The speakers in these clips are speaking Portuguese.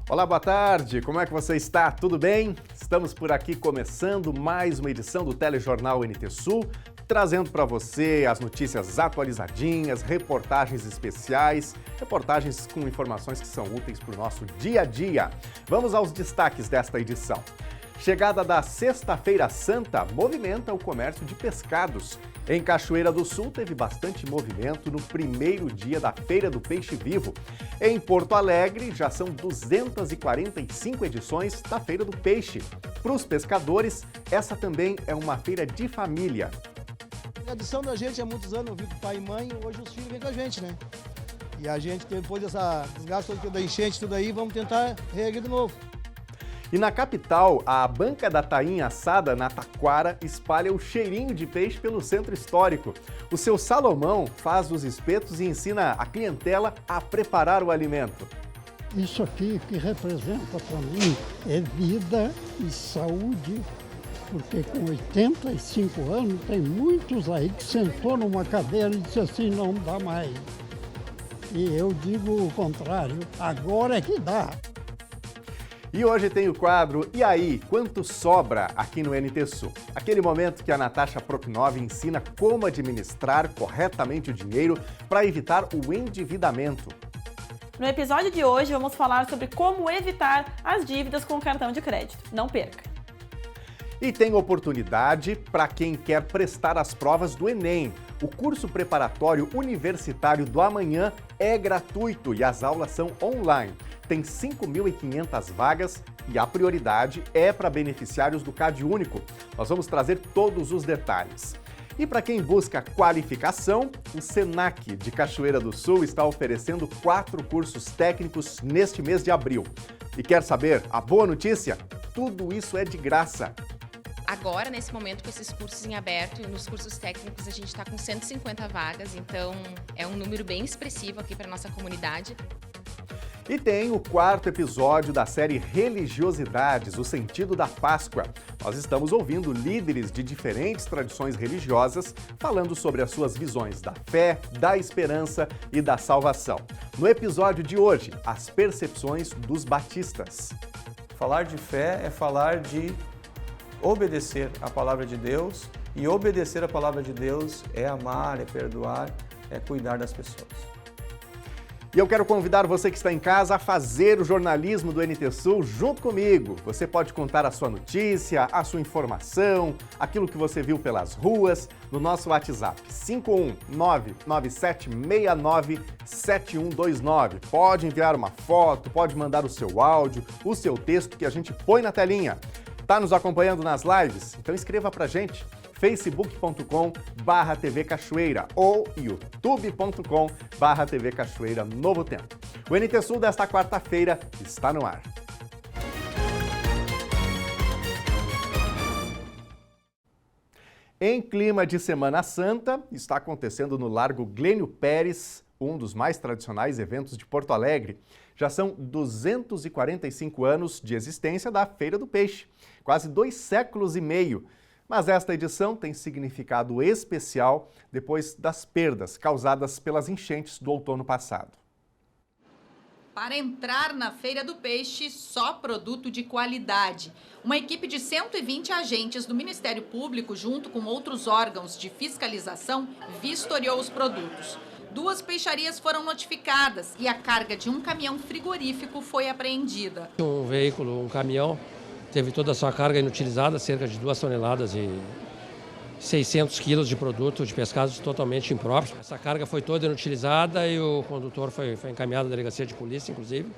Olá, boa tarde, como é que você está? Tudo bem? Estamos por aqui começando mais uma edição do Telejornal NT Sul, trazendo para você as notícias atualizadinhas, reportagens especiais, reportagens com informações que são úteis para o nosso dia a dia. Vamos aos destaques desta edição. Chegada da Sexta-feira Santa movimenta o comércio de pescados. Em Cachoeira do Sul teve bastante movimento no primeiro dia da Feira do Peixe Vivo. Em Porto Alegre já são 245 edições da Feira do Peixe. Para os pescadores, essa também é uma feira de família. A tradição da gente há muitos anos, eu vi com o pai e mãe, hoje os filhos vêm com a gente, né? E a gente, depois dessa desgaste da enchente, tudo aí, vamos tentar reerguer de novo. E na capital, a banca da tainha assada na taquara espalha o cheirinho de peixe pelo centro histórico. O seu Salomão faz os espetos e ensina a clientela a preparar o alimento. Isso aqui que representa para mim é vida e saúde, porque com 85 anos tem muitos aí que sentou numa cadeira e disse assim, não dá mais. E eu digo o contrário, agora é que dá. E hoje tem o quadro E aí, quanto sobra aqui no NT Sul? Aquele momento que a Natasha Propnov ensina como administrar corretamente o dinheiro para evitar o endividamento. No episódio de hoje vamos falar sobre como evitar as dívidas com o cartão de crédito. Não perca! E tem oportunidade para quem quer prestar as provas do Enem. O curso preparatório universitário do amanhã é gratuito e as aulas são online. Tem 5.500 vagas e a prioridade é para beneficiários do CadÚnico. Nós vamos trazer todos os detalhes. E para quem busca qualificação, o Senac de Cachoeira do Sul está oferecendo 4 cursos técnicos neste mês de abril. E quer saber a boa notícia? Tudo isso é de graça. Agora, nesse momento, com esses cursos em aberto, nos cursos técnicos a gente está com 150 vagas, então é um número bem expressivo aqui para a nossa comunidade. E tem o 4º episódio da série Religiosidades, o sentido da Páscoa. Nós estamos ouvindo líderes de diferentes tradições religiosas falando sobre as suas visões da fé, da esperança e da salvação. No episódio de hoje, as percepções dos batistas. Falar de fé é falar de obedecer a palavra de Deus, e obedecer a palavra de Deus é amar, é perdoar, é cuidar das pessoas. E eu quero convidar você que está em casa a fazer o jornalismo do NT Sul junto comigo. Você pode contar a sua notícia, a sua informação, aquilo que você viu pelas ruas, no nosso WhatsApp 51996697129. Pode enviar uma foto, pode mandar o seu áudio, o seu texto que a gente põe na telinha. Tá nos acompanhando nas lives? Então escreva pra gente. facebook.com/TV Cachoeira ou youtube.com/TV Cachoeira Novo Tempo. O NT Sul desta quarta-feira está no ar. Em clima de Semana Santa, está acontecendo no Largo Glênio Pérez, um dos mais tradicionais eventos de Porto Alegre. Já são 245 anos de existência da Feira do Peixe, quase 2 séculos e meio. Mas esta edição tem significado especial depois das perdas causadas pelas enchentes do outono passado. Para entrar na Feira do Peixe, só produto de qualidade. Uma equipe de 120 agentes do Ministério Público, junto com outros órgãos de fiscalização, vistoriou os produtos. 2 peixarias foram notificadas e a carga de um caminhão frigorífico foi apreendida. Um veículo, um caminhão, teve toda a sua carga inutilizada, cerca de 2 toneladas e 600 quilos de produto de pescados totalmente impróprios. Essa carga foi toda inutilizada e o condutor foi encaminhado à delegacia de polícia, inclusive.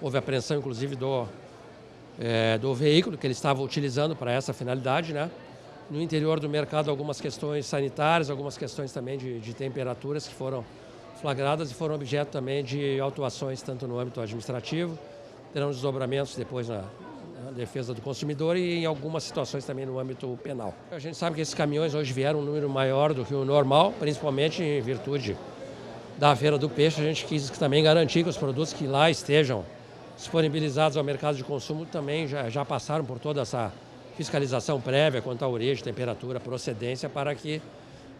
Houve apreensão, inclusive, do veículo que ele estava utilizando para essa finalidade, né? No interior do mercado, algumas questões sanitárias, algumas questões também de temperaturas que foram flagradas e foram objeto também de autuações, tanto no âmbito administrativo, terão desdobramentos depois na defesa do consumidor e em algumas situações também no âmbito penal. A gente sabe que esses caminhões hoje vieram um número maior do que o normal, principalmente em virtude da Feira do Peixe. A gente quis também garantir que os produtos que lá estejam disponibilizados ao mercado de consumo também já passaram por toda essa fiscalização prévia quanto à origem, temperatura, procedência, para que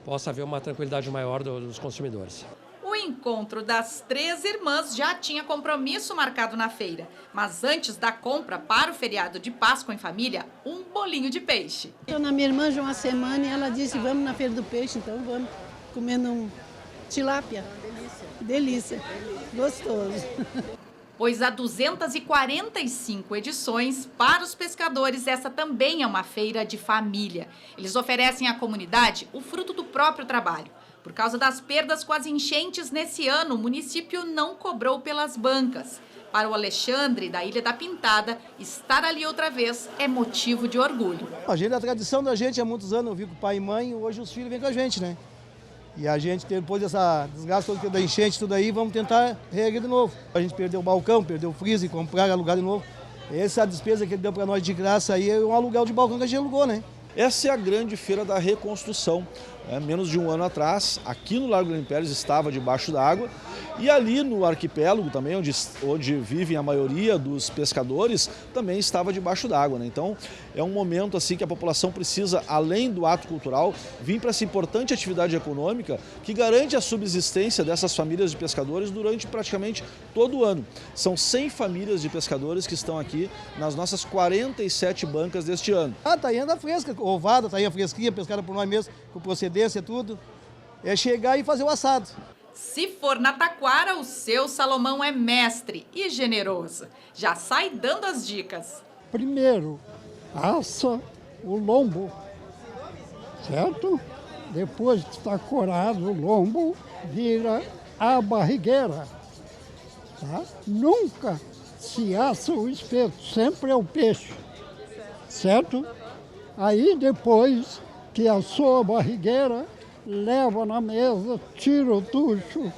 possa haver uma tranquilidade maior dos consumidores. O encontro das 3 irmãs já tinha compromisso marcado na feira. Mas antes da compra para o feriado de Páscoa em família, um bolinho de peixe. Estou na minha irmã já uma semana e ela disse, vamos na feira do peixe, então vamos comendo um tilápia. Delícia. Gostoso. Pois há 245 edições, para os pescadores essa também é uma feira de família. Eles oferecem à comunidade o fruto do próprio trabalho. Por causa das perdas com as enchentes nesse ano, o município não cobrou pelas bancas. Para o Alexandre, da Ilha da Pintada, estar ali outra vez é motivo de orgulho. A tradição da gente há muitos anos, eu vi com o pai e mãe, hoje os filhos vêm com a gente, né? E a gente, depois dessa desgaste todo da enchente, tudo aí, vamos tentar reerguer de novo. A gente perdeu o balcão, perdeu o freezer, comprar, alugar de novo. Essa despesa que ele deu para nós de graça aí é um aluguel de balcão que a gente alugou, né? Essa é a grande feira da reconstrução. Menos de um ano atrás, aqui no Largo Guilherme Pérez estava debaixo d'água e ali no arquipélago também, onde vivem a maioria dos pescadores, também estava debaixo d'água, né? Então é um momento assim que a população precisa, além do ato cultural, vir para essa importante atividade econômica que garante a subsistência dessas famílias de pescadores durante praticamente todo o ano. São 100 famílias de pescadores que estão aqui nas nossas 47 bancas deste ano. A tainha anda fresca, ovada, tainha fresquinha, pescada por nós mesmos, com procedência e tudo. É chegar e fazer o assado. Se for na taquara, o seu Salomão é mestre e generoso. Já sai dando as dicas. Primeiro, assa o lombo, certo? Depois que está corado o lombo, vira a barrigueira, tá? Nunca se assa o espeto, sempre é o peixe, certo? Aí depois que assou a barrigueira, leva na mesa, tira o tucho,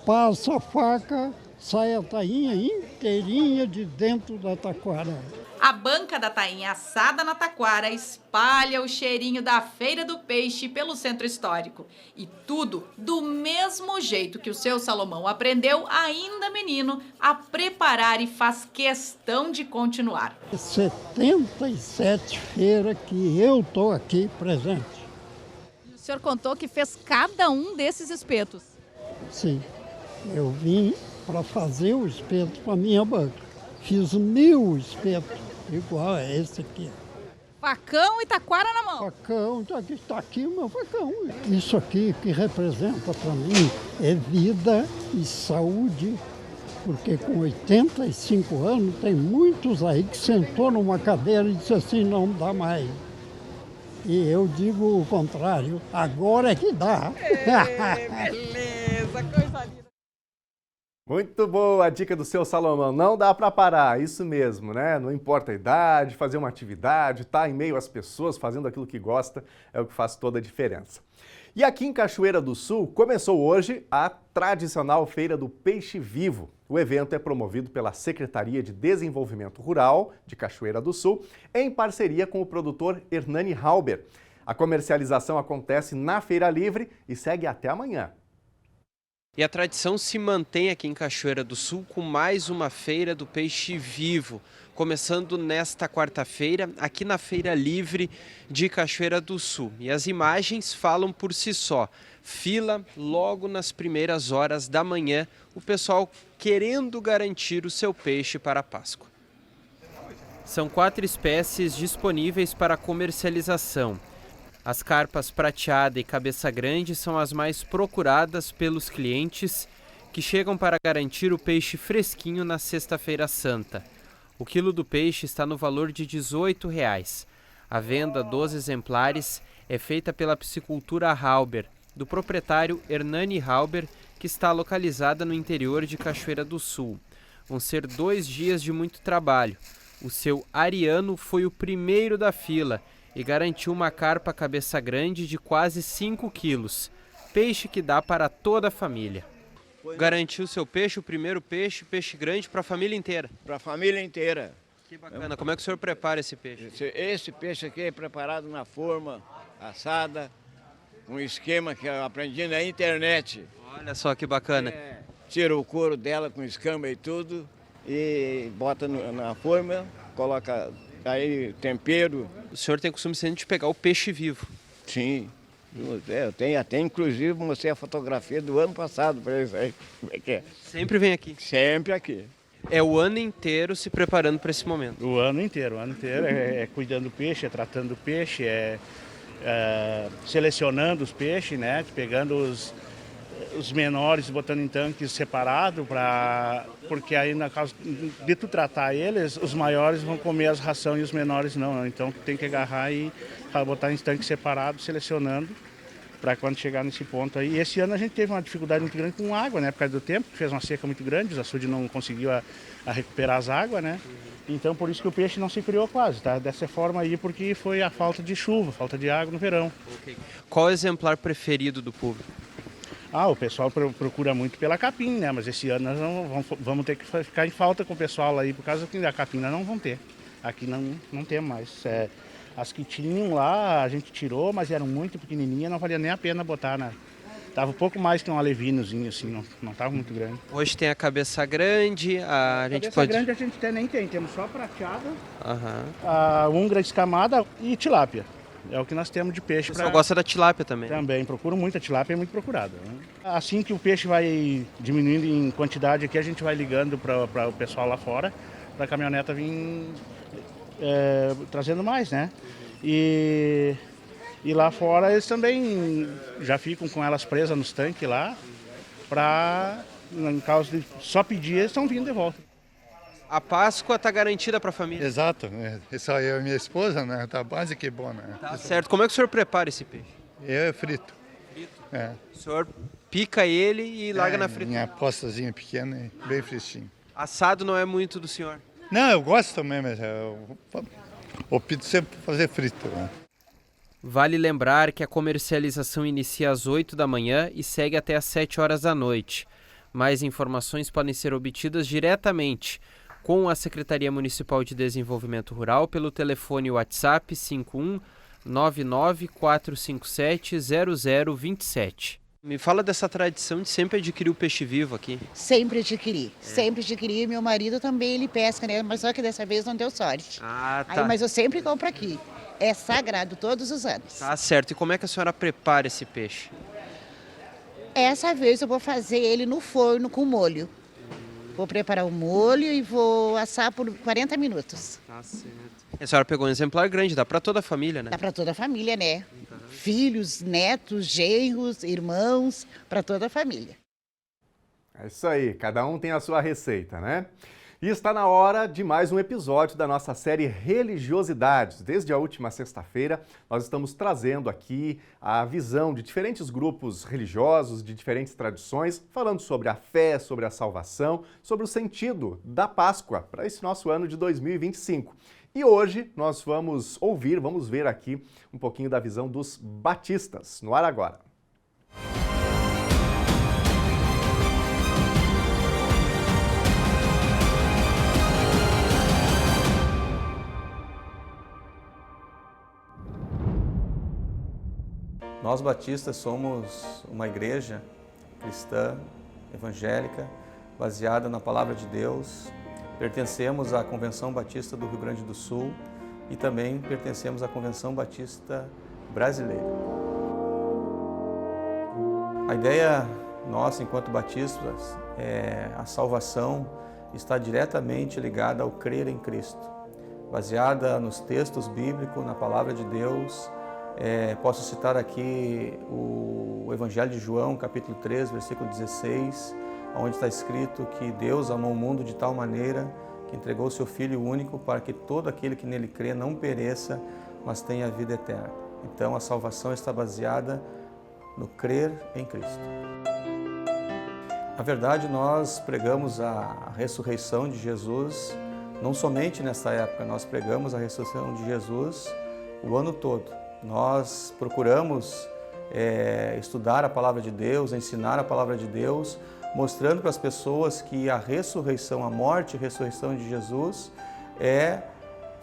passa a faca, sai a tainha inteirinha de dentro da taquara. A banca da tainha assada na taquara espalha o cheirinho da Feira do Peixe pelo centro histórico. E tudo do mesmo jeito que o seu Salomão aprendeu, ainda menino, a preparar e faz questão de continuar. 77 feiras que eu estou aqui presente. O senhor contou que fez cada um desses espetos. Sim, eu vim para fazer o espeto para a minha banca. Fiz 1000 espetos, igual a esse aqui. Facão e taquara na mão. Facão, está aqui o meu facão. Isso aqui que representa para mim é vida e saúde, porque com 85 anos tem muitos aí que sentou numa cadeira e disse assim, não dá mais. E eu digo o contrário, agora é que dá. Beleza, coisa linda. Muito boa a dica do seu Salomão, não dá para parar, isso mesmo, né? Não importa a idade, fazer uma atividade, estar em meio às pessoas fazendo aquilo que gosta é o que faz toda a diferença. E aqui em Cachoeira do Sul começou hoje a tradicional Feira do Peixe Vivo. O evento é promovido pela Secretaria de Desenvolvimento Rural de Cachoeira do Sul, em parceria com o produtor Hernani Halber. A comercialização acontece na Feira Livre e segue até amanhã. E a tradição se mantém aqui em Cachoeira do Sul com mais uma Feira do Peixe Vivo, começando nesta quarta-feira, aqui na Feira Livre de Cachoeira do Sul. E as imagens falam por si só. Fila logo nas primeiras horas da manhã, o pessoal querendo garantir o seu peixe para a Páscoa. São 4 espécies disponíveis para comercialização. As carpas prateada e cabeça grande são as mais procuradas pelos clientes que chegam para garantir o peixe fresquinho na Sexta-feira Santa. O quilo do peixe está no valor de R$ 18,00. A venda dos exemplares é feita pela piscicultura Halber, do proprietário Hernani Halber, que está localizada no interior de Cachoeira do Sul. Vão ser 2 dias de muito trabalho. O seu Ariano foi o primeiro da fila e garantiu uma carpa cabeça grande de quase 5 quilos, peixe que dá para toda a família. Garantiu seu peixe, o primeiro peixe, peixe grande para a família inteira? Para a família inteira. Que bacana, como é que o senhor prepara esse peixe? Esse peixe aqui é preparado na forma, assada, um esquema que eu aprendi na internet. Olha só que bacana. Tira o couro dela com escama e tudo, e bota na forma, coloca aí tempero. O senhor tem costume sempre de pegar o peixe vivo? Sim, Eu tenho até, inclusive, mostrei a fotografia do ano passado para eles aí. Como é que é? Sempre vem aqui? Sempre aqui. É o ano inteiro se preparando para esse momento? O ano inteiro é cuidando do peixe, é tratando o peixe, selecionando os peixes, né? Pegando os menores e botando em tanques separados, porque aí na causa de tu tratar eles, os maiores vão comer as rações e os menores não. Então tem que agarrar e botar em tanques separados, selecionando, para quando chegar nesse ponto aí. E esse ano a gente teve uma dificuldade muito grande com água, né? Por causa do tempo, fez uma seca muito grande, os açudes não conseguiu recuperar as águas, né? Então por isso que o peixe não se criou quase, tá? Dessa forma aí, porque foi a falta de chuva, falta de água no verão. Okay. Qual é o exemplar preferido do público? O pessoal procura muito pela capim, né? Mas esse ano nós vamos ter que ficar em falta com o pessoal aí, por causa que a capim nós não vamos ter. Aqui não tem mais. As que tinham lá, a gente tirou, mas eram muito pequenininhas, não valia nem a pena botar, né? Tava um pouco mais que um alevinozinho, assim, não tava muito grande. Hoje tem a cabeça grande, a grande a gente até nem tem, temos só a prateada, a húngara escamada e tilápia. É o que nós temos de peixe. O pessoal gosta da tilápia também? Também, procuro muito, a tilápia é muito procurada. Né? Assim que o peixe vai diminuindo em quantidade aqui, a gente vai ligando para o pessoal lá fora, para a caminhoneta vir trazendo mais, né? E lá fora eles também já ficam com elas presas nos tanques lá, em caso de só pedir, eles estão vindo de volta. A Páscoa está garantida para a família? Exato, só eu e minha esposa, né? Tá quase que bom, né? Tá certo. Como é que o senhor prepara esse peixe? Eu frito. Frito? É. O senhor pica ele e larga na fritura? Minha postazinha pequena e bem fritinho. Assado não é muito do senhor? Não, eu gosto também, mas eu opto sempre por fazer frito, né? Vale lembrar que a comercialização inicia às 8 da manhã e segue até às 7 horas da noite. Mais informações podem ser obtidas diretamente com a Secretaria Municipal de Desenvolvimento Rural pelo telefone WhatsApp 51 99457 0027. Me fala dessa tradição de sempre adquirir o peixe vivo aqui. Sempre adquiri. Meu marido também, ele pesca, né? Mas só que dessa vez não deu sorte. Tá. Aí, mas eu sempre compro aqui. É sagrado todos os anos. Tá certo. E como é que a senhora prepara esse peixe? Essa vez eu vou fazer ele no forno com molho. Vou preparar o molho e vou assar por 40 minutos. Tá certo. A senhora pegou um exemplar grande, dá para toda a família, né? Dá para toda a família, né? Filhos, netos, genros, irmãos, para toda a família. É isso aí, cada um tem a sua receita, né? E está na hora de mais um episódio da nossa série Religiosidades. Desde a última sexta-feira, nós estamos trazendo aqui a visão de diferentes grupos religiosos, de diferentes tradições, falando sobre a fé, sobre a salvação, sobre o sentido da Páscoa para esse nosso ano de 2025. E hoje nós vamos ver aqui um pouquinho da visão dos batistas. No ar agora. Nós batistas somos uma igreja cristã, evangélica, baseada na Palavra de Deus. Pertencemos à Convenção Batista do Rio Grande do Sul e também pertencemos à Convenção Batista Brasileira. A ideia nossa, enquanto batistas, a salvação está diretamente ligada ao crer em Cristo, baseada nos textos bíblicos, na Palavra de Deus. Posso citar aqui o Evangelho de João, capítulo 3, versículo 16, onde está escrito que Deus amou o mundo de tal maneira que entregou o seu Filho único para que todo aquele que nele crê não pereça, mas tenha vida eterna. Então a salvação está baseada no crer em Cristo. Na verdade, nós pregamos a ressurreição de Jesus, não somente nesta época, nós pregamos a ressurreição de Jesus o ano todo. Nós procuramos estudar a Palavra de Deus, ensinar a Palavra de Deus, mostrando para as pessoas que a ressurreição, a morte e a ressurreição de Jesus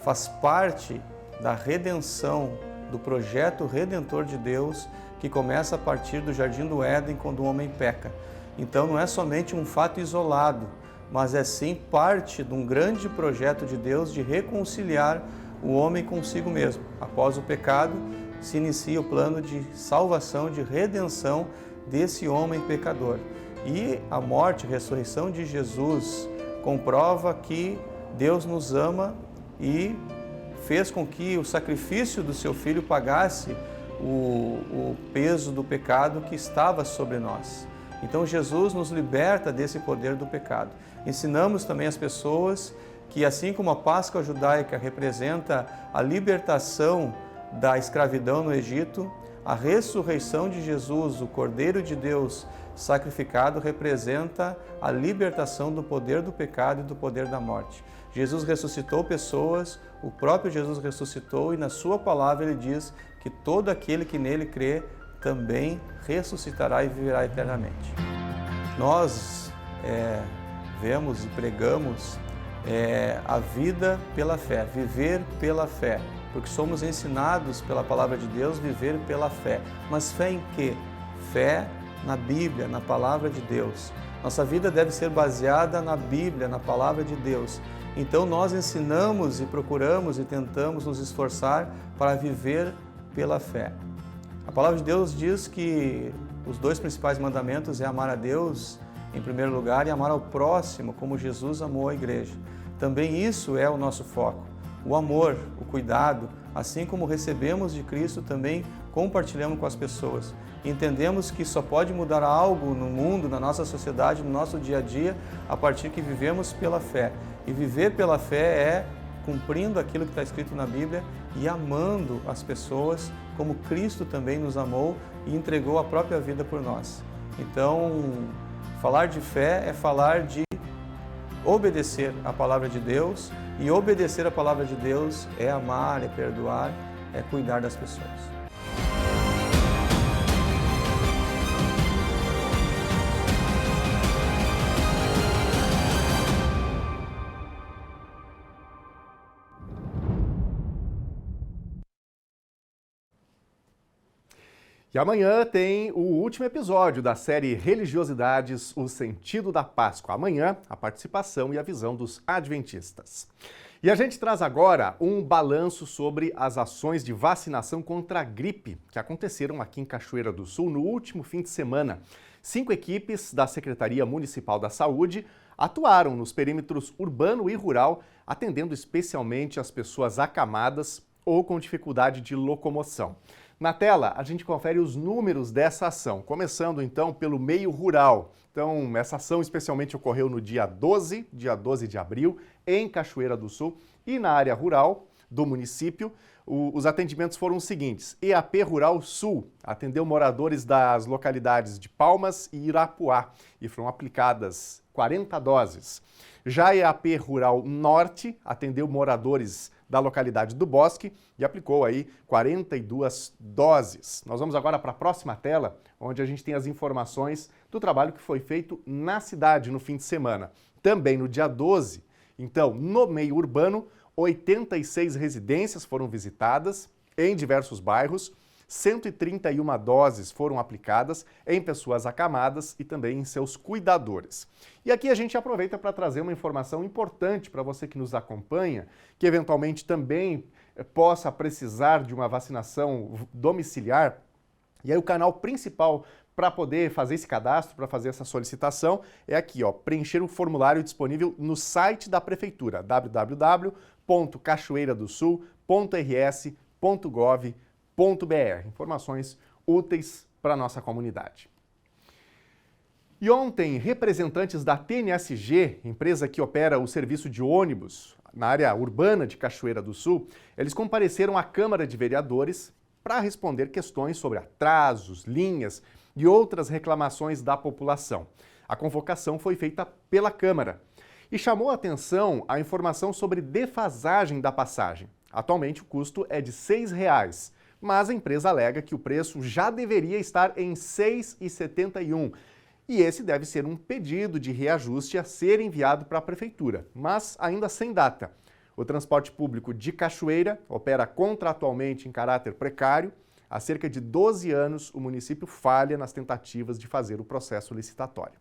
faz parte da redenção, do projeto redentor de Deus que começa a partir do Jardim do Éden, quando o homem peca. Então não é somente um fato isolado, mas é sim parte de um grande projeto de Deus de reconciliar o homem consigo mesmo. Após o pecado, se inicia o plano de salvação, de redenção desse homem pecador. E a morte e ressurreição de Jesus comprova que Deus nos ama e fez com que o sacrifício do seu Filho pagasse o peso do pecado que estava sobre nós. Então Jesus nos liberta desse poder do pecado. Ensinamos também as pessoas que, assim como a Páscoa judaica representa a libertação da escravidão no Egito, a ressurreição de Jesus, o Cordeiro de Deus sacrificado, representa a libertação do poder do pecado e do poder da morte. Jesus ressuscitou pessoas, o próprio Jesus ressuscitou, e na sua palavra ele diz que todo aquele que nele crê também ressuscitará e viverá eternamente. Nós vemos e pregamos a vida pela fé, viver pela fé, porque somos ensinados pela palavra de Deus viver pela fé. Mas fé em quê? Fé na Bíblia, na palavra de Deus. Nossa vida deve ser baseada na Bíblia, na palavra de Deus. Então nós ensinamos e procuramos e tentamos nos esforçar para viver pela fé. A palavra de Deus diz que os 2 principais mandamentos é amar a Deus em primeiro lugar e amar ao próximo como Jesus amou a igreja. Também isso é o nosso foco. O amor, o cuidado, assim como recebemos de Cristo, também compartilhamos com as pessoas. Entendemos que só pode mudar algo no mundo, na nossa sociedade, no nosso dia a dia, a partir que vivemos pela fé. E viver pela fé é cumprindo aquilo que está escrito na Bíblia e amando as pessoas como Cristo também nos amou e entregou a própria vida por nós. Então, falar de fé é falar de obedecer a palavra de Deus, e obedecer a palavra de Deus é amar, é perdoar, é cuidar das pessoas. E amanhã tem o último episódio da série Religiosidades, o Sentido da Páscoa. Amanhã, a participação e a visão dos adventistas. E a gente traz agora um balanço sobre as ações de vacinação contra a gripe que aconteceram aqui em Cachoeira do Sul no último fim de semana. 5 equipes da Secretaria Municipal da Saúde atuaram nos perímetros urbano e rural, atendendo especialmente as pessoas acamadas ou com dificuldade de locomoção. Na tela, a gente confere os números dessa ação, começando então pelo meio rural. Então, essa ação especialmente ocorreu no dia 12 de abril, em Cachoeira do Sul, e na área rural do município, os atendimentos foram os seguintes. EAP Rural Sul atendeu moradores das localidades de Palmas e Irapuá e foram aplicadas 40 doses. Já a EAP Rural Norte atendeu moradores da localidade do Bosque e aplicou aí 42 doses. Nós vamos agora para a próxima tela, onde a gente tem as informações do trabalho que foi feito na cidade no fim de semana. Também no dia 12, então, no meio urbano, 86 residências foram visitadas em diversos bairros, 131 doses foram aplicadas em pessoas acamadas e também em seus cuidadores. E aqui a gente aproveita para trazer uma informação importante para você que nos acompanha, que eventualmente também possa precisar de uma vacinação domiciliar. E aí o canal principal para poder fazer esse cadastro, para fazer essa solicitação, é aqui, ó, preencher um formulário disponível no site da Prefeitura, www.cachoeiradosul.rs.gov.br. Informações úteis para a nossa comunidade. E ontem, representantes da TNSG, empresa que opera o serviço de ônibus na área urbana de Cachoeira do Sul, eles compareceram à Câmara de Vereadores para responder questões sobre atrasos, linhas e outras reclamações da população. A convocação foi feita pela Câmara e chamou a atenção a informação sobre defasagem da passagem. Atualmente o custo é de R$ 6,00. Mas a empresa alega que o preço já deveria estar em R$ 6,71 e esse deve ser um pedido de reajuste a ser enviado para a Prefeitura, mas ainda sem data. O transporte público de Cachoeira opera contratualmente em caráter precário. Há cerca de 12 anos, o município falha nas tentativas de fazer o processo licitatório.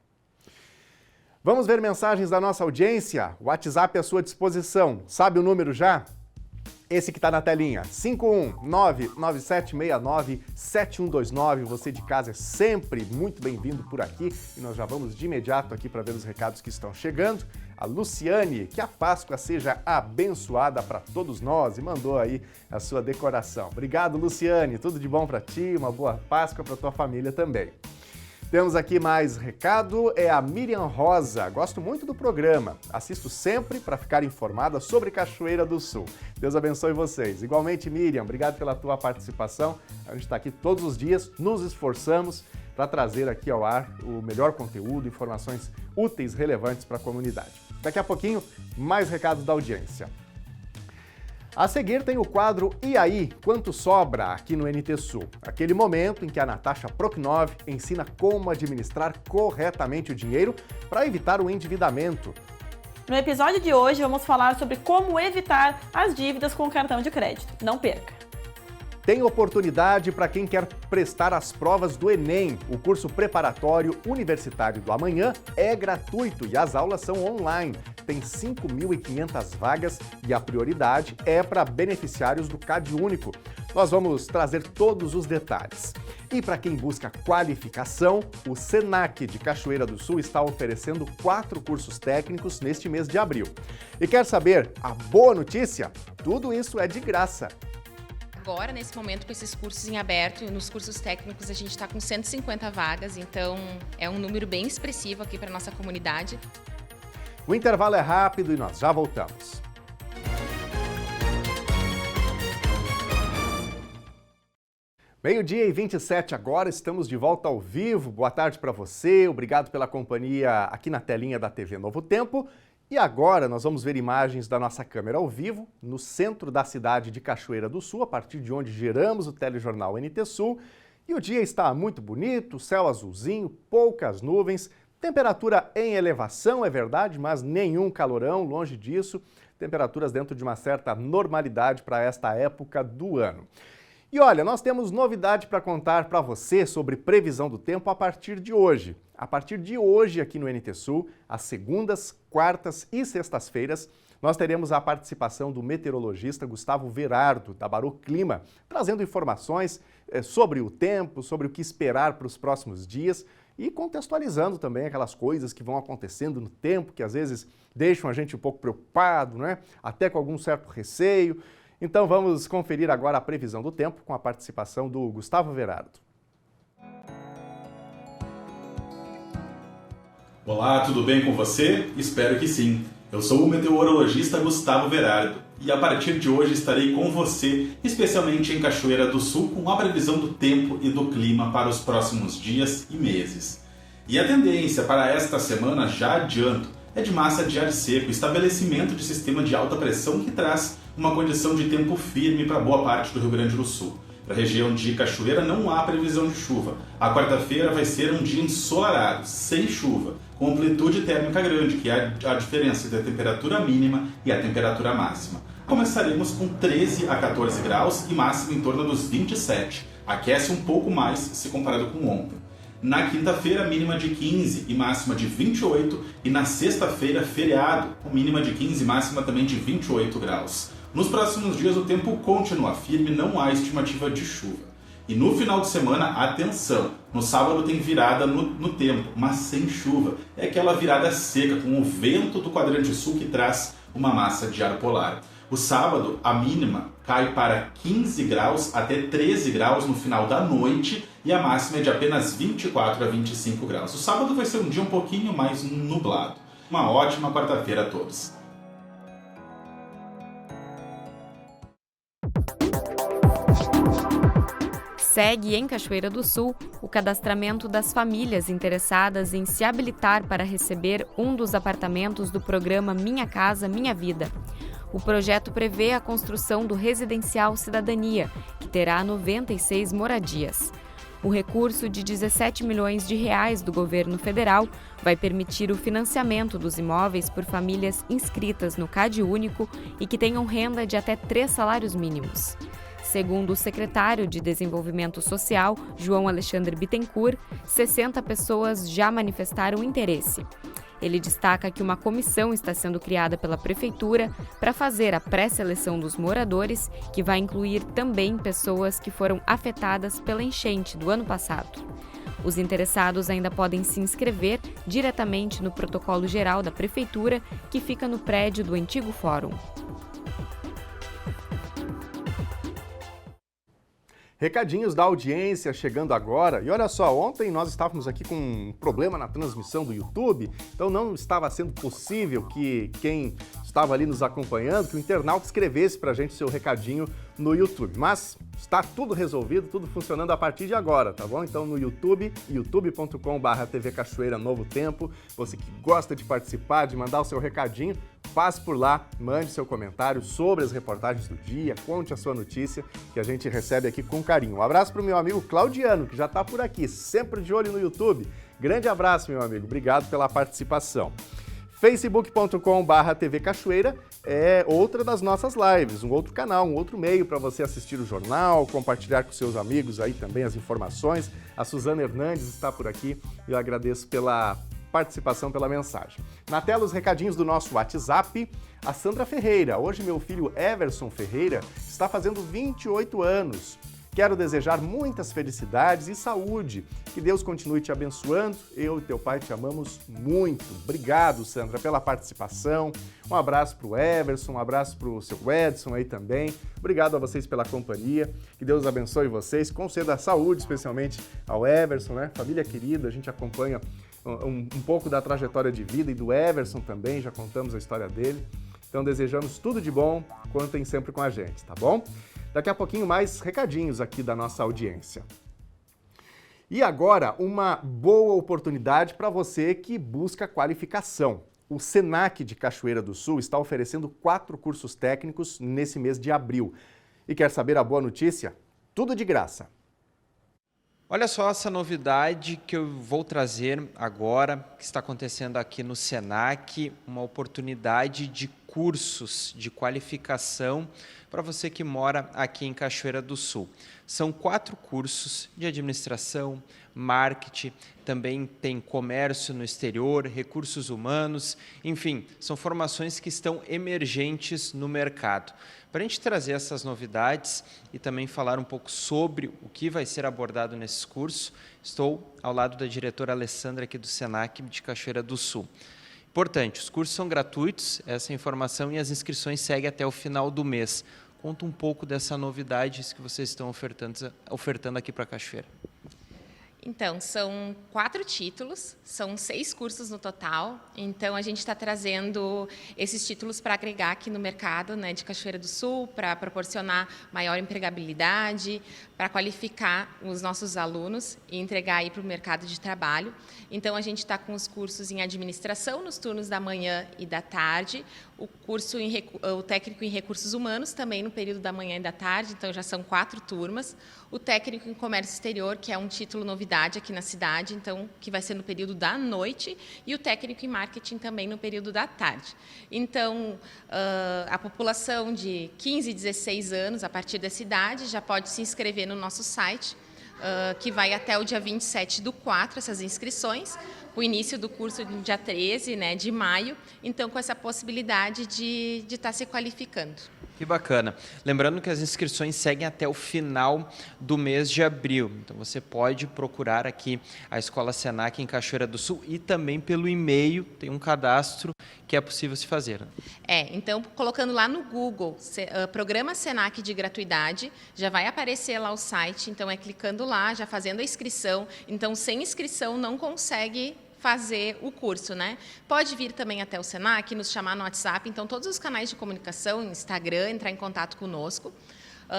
Vamos ver mensagens da nossa audiência? O WhatsApp à sua disposição. Sabe o número já? Esse que está na telinha, 51997697129. Você de casa é sempre muito bem-vindo por aqui e nós já vamos de imediato aqui para ver os recados que estão chegando. A Luciane, que a Páscoa seja abençoada para todos nós e mandou aí a sua decoração. Obrigado, Luciane, tudo de bom para ti, uma boa Páscoa para tua família também. Temos aqui mais recado, é a Miriam Rosa. Gosto muito do programa, assisto sempre para ficar informada sobre Cachoeira do Sul. Deus abençoe vocês. Igualmente, Miriam, obrigado pela tua participação. A gente está aqui todos os dias, nos esforçamos para trazer aqui ao ar o melhor conteúdo, informações úteis, relevantes para a comunidade. Daqui a pouquinho, mais recados da audiência. A seguir tem o quadro E aí, quanto sobra aqui no NT Sul? Aquele momento em que a Natasha Proknov ensina como administrar corretamente o dinheiro para evitar o endividamento. No episódio de hoje vamos falar sobre como evitar as dívidas com o cartão de crédito. Não perca! Tem oportunidade para quem quer prestar as provas do Enem. O curso preparatório universitário do amanhã é gratuito e as aulas são online. Tem 5.500 vagas e a prioridade é para beneficiários do CadÚnico. Nós vamos trazer todos os detalhes. E para quem busca qualificação, o Senac de Cachoeira do Sul está oferecendo 4 cursos técnicos neste mês de abril. E quer saber a boa notícia? Tudo isso é de graça. Agora, nesse momento, com esses cursos em aberto, nos cursos técnicos a gente está com 150 vagas, então é um número bem expressivo aqui para a nossa comunidade. O intervalo é rápido e nós já voltamos. Meio-dia e 27 agora, estamos de volta ao vivo. Boa tarde para você, obrigado pela companhia aqui na telinha da TV Novo Tempo. E agora nós vamos ver imagens da nossa câmera ao vivo, no centro da cidade de Cachoeira do Sul, a partir de onde geramos o telejornal NT Sul. E o dia está muito bonito, céu azulzinho, poucas nuvens, temperatura em elevação, é verdade, mas nenhum calorão, longe disso. Temperaturas dentro de uma certa normalidade para esta época do ano. E olha, nós temos novidade para contar para você sobre previsão do tempo a partir de hoje. A partir de hoje, aqui no NT Sul, às segundas, quartas e sextas-feiras, nós teremos a participação do meteorologista Gustavo Verardo, da Baru Clima, trazendo informações sobre o tempo, sobre o que esperar para os próximos dias e contextualizando também aquelas coisas que vão acontecendo no tempo, que às vezes deixam a gente um pouco preocupado, né? Até com algum certo receio. Então vamos conferir agora a previsão do tempo com a participação do Gustavo Verardo. Olá, tudo bem com você? Espero que sim. Eu sou o meteorologista Gustavo Verardo e a partir de hoje estarei com você, especialmente em Cachoeira do Sul, com a previsão do tempo e do clima para os próximos dias e meses. E a tendência para esta semana, já adianto, é de massa de ar seco, estabelecimento de sistema de alta pressão que traz uma condição de tempo firme para boa parte do Rio Grande do Sul. Para a região de Cachoeira não há previsão de chuva. A quarta-feira vai ser um dia ensolarado, sem chuva, com amplitude térmica grande, que é a diferença entre a temperatura mínima e a temperatura máxima. Começaremos com 13 a 14 graus e máxima em torno dos 27. Aquece um pouco mais se comparado com ontem. Na quinta-feira, mínima de 15 e máxima de 28. E na sexta-feira, feriado, com mínima de 15 e máxima também de 28 graus. Nos próximos dias o tempo continua firme, não há estimativa de chuva. E no final de semana, atenção, no sábado tem virada no tempo, mas sem chuva. É aquela virada seca, com o vento do quadrante sul que traz uma massa de ar polar. O sábado, a mínima cai para 15 graus até 13 graus no final da noite e a máxima é de apenas 24 a 25 graus. O sábado vai ser um dia um pouquinho mais nublado. Uma ótima quarta-feira a todos. Segue em Cachoeira do Sul o cadastramento das famílias interessadas em se habilitar para receber um dos apartamentos do programa Minha Casa, Minha Vida. O projeto prevê a construção do Residencial Cidadania, que terá 96 moradias. O recurso de 17 milhões de reais do governo federal vai permitir o financiamento dos imóveis por famílias inscritas no CadÚnico e que tenham renda de até 3 salários mínimos. Segundo o secretário de Desenvolvimento Social, João Alexandre Bittencourt, 60 pessoas já manifestaram interesse. Ele destaca que uma comissão está sendo criada pela Prefeitura para fazer a pré-seleção dos moradores, que vai incluir também pessoas que foram afetadas pela enchente do ano passado. Os interessados ainda podem se inscrever diretamente no protocolo geral da Prefeitura, que fica no prédio do antigo Fórum. Recadinhos da audiência chegando agora. E olha só, ontem nós estávamos aqui com um problema na transmissão do YouTube, então não estava sendo possível que quem estava ali nos acompanhando, que o internauta escrevesse para a gente seu recadinho no YouTube. Mas está tudo resolvido, tudo funcionando a partir de agora, tá bom? Então no YouTube, youtube.com/TV Cachoeira Novo Tempo, você que gosta de participar, de mandar o seu recadinho, passe por lá, mande seu comentário sobre as reportagens do dia, conte a sua notícia, que a gente recebe aqui com carinho. Um abraço para o meu amigo Claudiano, que já está por aqui, sempre de olho no YouTube. Grande abraço, meu amigo, obrigado pela participação. facebook.com/TV Cachoeira é outra das nossas lives, um outro canal, um outro meio para você assistir o jornal, compartilhar com seus amigos aí também as informações. A Suzana Hernandes está por aqui e eu agradeço pela participação, pela mensagem. Na tela, os recadinhos do nosso WhatsApp. A Sandra Ferreira. Hoje, meu filho Everson Ferreira está fazendo 28 anos. Quero desejar muitas felicidades e saúde. Que Deus continue te abençoando. Eu e teu pai te amamos muito. Obrigado, Sandra, pela participação. Um abraço para o Everson, um abraço para o seu Edson aí também. Obrigado a vocês pela companhia. Que Deus abençoe vocês. Conceda saúde, especialmente ao Everson, né? Família querida, a gente acompanha um pouco da trajetória de vida e do Everson também, já contamos a história dele. Então desejamos tudo de bom, contem sempre com a gente, tá bom? Daqui a pouquinho mais recadinhos aqui da nossa audiência. E agora, uma boa oportunidade para você que busca qualificação. O Senac de Cachoeira do Sul está oferecendo 4 cursos técnicos nesse mês de abril. E quer saber a boa notícia? Tudo de graça. Olha só essa novidade que eu vou trazer agora, que está acontecendo aqui no Senac, uma oportunidade de cursos de qualificação para você que mora aqui em Cachoeira do Sul. São 4 cursos de administração, marketing, também tem comércio no exterior, recursos humanos, enfim, são formações que estão emergentes no mercado. Para a gente trazer essas novidades e também falar um pouco sobre o que vai ser abordado nesses cursos, estou ao lado da diretora Alessandra aqui do Senac de Cachoeira do Sul. Importante, os cursos são gratuitos, essa informação, e as inscrições seguem até o final do mês. Conta um pouco dessa novidade que vocês estão ofertando aqui para a Cachoeira. Então, são 4 títulos, são 6 cursos no total. Então, a gente está trazendo esses títulos para agregar aqui no mercado, né, de Cachoeira do Sul, para proporcionar maior empregabilidade, para qualificar os nossos alunos e entregar aí para o mercado de trabalho. Então, a gente está com os cursos em administração nos turnos da manhã e da tarde, o técnico em recursos humanos também no período da manhã e da tarde, então já são 4 turmas. O técnico em comércio exterior, que é um título novidade aqui na cidade, então que vai ser no período da noite, e o técnico em marketing também no período da tarde. Então, a população de 15 e 16 anos, a partir dessa idade, já pode se inscrever no nosso site, que vai até o dia 27/4, essas inscrições, o início do curso no dia 13, né, de maio, então com essa possibilidade de estar se qualificando. Que bacana. Lembrando que as inscrições seguem até o final do mês de abril. Então, você pode procurar aqui a Escola Senac em Cachoeira do Sul e também pelo e-mail, tem um cadastro que é possível se fazer. Então, colocando lá no Google, Programa Senac de Gratuidade, já vai aparecer lá o site, então é clicando lá, já fazendo a inscrição. Então, sem inscrição não consegue fazer o curso, né? Pode vir também até o Senac, nos chamar no WhatsApp, então todos os canais de comunicação, Instagram, entrar em contato conosco,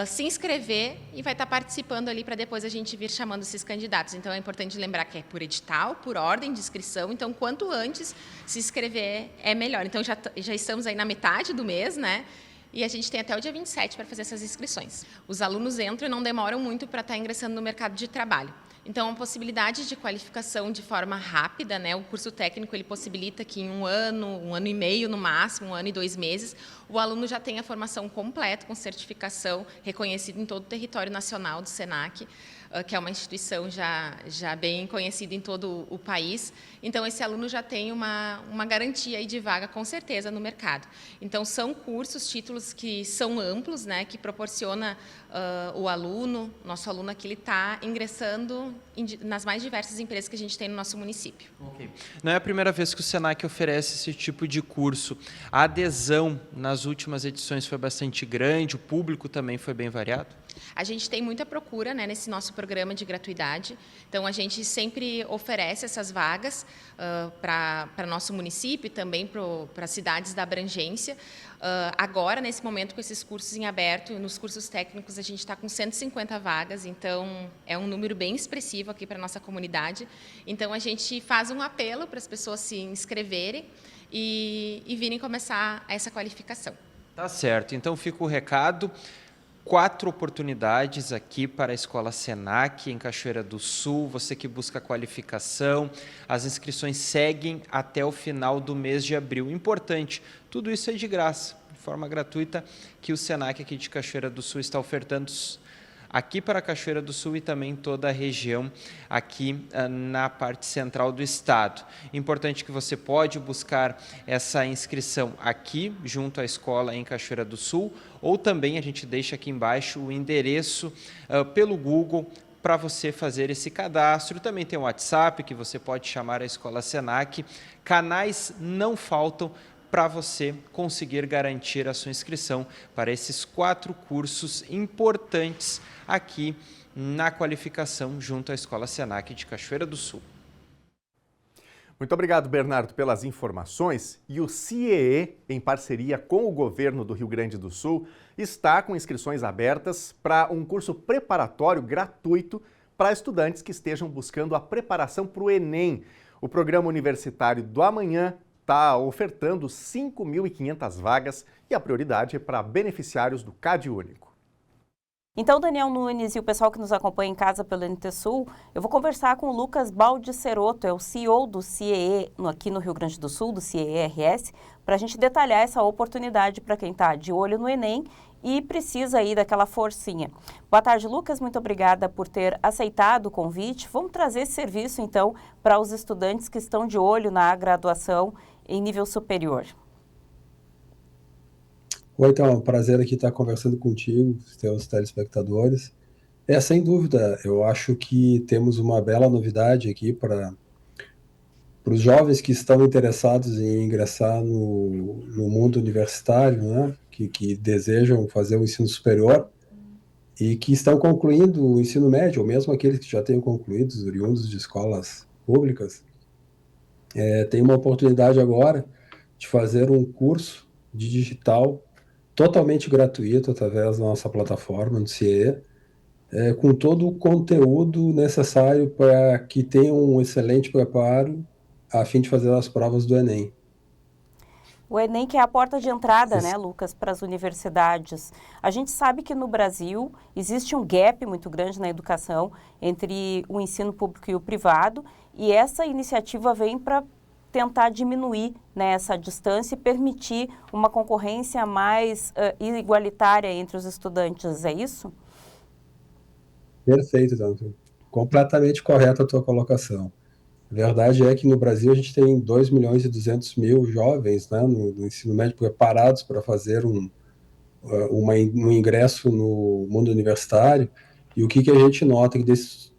se inscrever e vai estar participando ali para depois a gente vir chamando esses candidatos. Então é importante lembrar que é por edital, por ordem de inscrição, então quanto antes se inscrever é melhor. Então já estamos aí na metade do mês, né? E a gente tem até o dia 27 para fazer essas inscrições. Os alunos entram e não demoram muito para estar ingressando no mercado de trabalho. Então, a possibilidade de qualificação de forma rápida, né? O curso técnico ele possibilita que em um ano e meio no máximo, 1 ano e 2 meses, o aluno já tenha a formação completa com certificação reconhecida em todo o território nacional do SENAC, que é uma instituição já bem conhecida em todo o país. Então, esse aluno já tem uma garantia aí de vaga, com certeza, no mercado. Então, são cursos, títulos que são amplos, né, que proporciona o aluno, nosso aluno aqui, ele está ingressando nas mais diversas empresas que a gente tem no nosso município. Okay. Não é a primeira vez que o SENAC oferece esse tipo de curso. A adesão nas últimas edições foi bastante grande, o público também foi bem variado? A gente tem muita procura, né, nesse nosso programa de gratuidade, então a gente sempre oferece essas vagas para nosso município e também para as cidades da abrangência. Agora, nesse momento, com esses cursos em aberto, nos cursos técnicos, a gente está com 150 vagas, então é um número bem expressivo aqui para a nossa comunidade. Então, a gente faz um apelo para as pessoas se inscreverem e virem começar essa qualificação. Tá certo, então fica o recado. 4 oportunidades aqui para a Escola SENAC, em Cachoeira do Sul, você que busca qualificação. As inscrições seguem até o final do mês de abril. Importante, tudo isso é de graça, de forma gratuita, que o SENAC aqui de Cachoeira do Sul está ofertando aqui para Cachoeira do Sul e também toda a região aqui na parte central do estado. Importante que você pode buscar essa inscrição aqui, junto à escola em Cachoeira do Sul, ou também a gente deixa aqui embaixo o endereço pelo Google para você fazer esse cadastro. Também tem o WhatsApp que você pode chamar a Escola SENAC. Canais não faltam para você conseguir garantir a sua inscrição para esses 4 cursos importantes aqui na qualificação junto à Escola SENAC de Cachoeira do Sul. Muito obrigado, Bernardo, pelas informações. E o CIEE, em parceria com o governo do Rio Grande do Sul, está com inscrições abertas para um curso preparatório gratuito para estudantes que estejam buscando a preparação para o Enem. O Programa Universitário do Amanhã está ofertando 5.500 vagas e a prioridade é para beneficiários do CadÚnico. Então, Daniel Nunes e o pessoal que nos acompanha em casa pelo NT Sul, eu vou conversar com o Lucas Baldiceroto, é o CEO do CIEE aqui no Rio Grande do Sul, do CIEE-RS, para a gente detalhar essa oportunidade para quem está de olho no Enem e precisa aí daquela forcinha. Boa tarde, Lucas, muito obrigada por ter aceitado o convite. Vamos trazer esse serviço, então, para os estudantes que estão de olho na graduação em nível superior. Oi, então, é um prazer aqui estar conversando contigo, teus telespectadores. Sem dúvida, eu acho que temos uma bela novidade aqui para os jovens que estão interessados em ingressar no mundo universitário, né? Que desejam fazer o ensino superior e que estão concluindo o ensino médio, ou mesmo aqueles que já tenham concluído, os oriundos de escolas públicas, tem uma oportunidade agora de fazer um curso de digital totalmente gratuito através da nossa plataforma do CIEE, com todo o conteúdo necessário para que tenham um excelente preparo a fim de fazer as provas do Enem. O Enem que é a porta de entrada, né, Lucas, para as universidades. A gente sabe que no Brasil existe um gap muito grande na educação entre o ensino público e o privado, e essa iniciativa vem para tentar diminuir, né, essa distância e permitir uma concorrência mais igualitária entre os estudantes, é isso? Perfeito, Danto. Completamente correta a tua colocação. A verdade é que no Brasil a gente tem 2.200.000 jovens, né, no ensino médio preparados para fazer um ingresso no mundo universitário, e o que a gente nota é que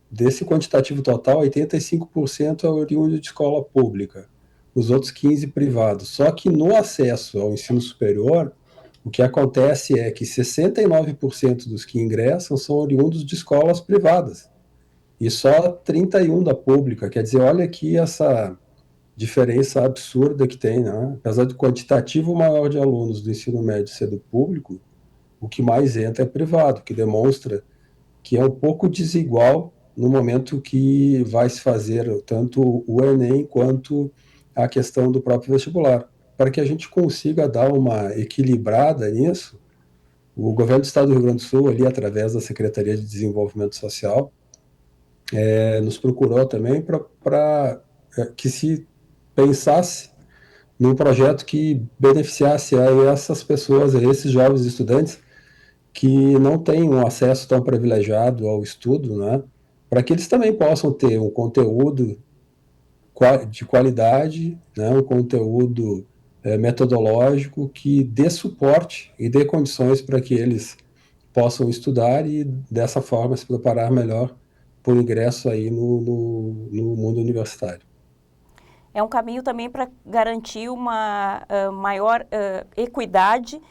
desse quantitativo total, 85% é oriundo de escola pública, os outros 15% privados. Só que no acesso ao ensino superior, o que acontece é que 69% dos que ingressam são oriundos de escolas privadas, e só 31% da pública. Quer dizer, olha aqui essa diferença absurda que tem, né? Apesar do quantitativo maior de alunos do ensino médio ser do público, o que mais entra é privado, que demonstra que é um pouco desigual no momento que vai se fazer tanto o Enem quanto a questão do próprio vestibular. Para que a gente consiga dar uma equilibrada nisso, o governo do Estado do Rio Grande do Sul, ali através da Secretaria de Desenvolvimento Social, nos procurou também para que se pensasse num projeto que beneficiasse a essas pessoas, a esses jovens estudantes que não têm um acesso tão privilegiado ao estudo, né, para que eles também possam ter um conteúdo de qualidade, né, um conteúdo metodológico que dê suporte e dê condições para que eles possam estudar e dessa forma se preparar melhor para o ingresso aí no mundo universitário. É um caminho também para garantir uma maior equidade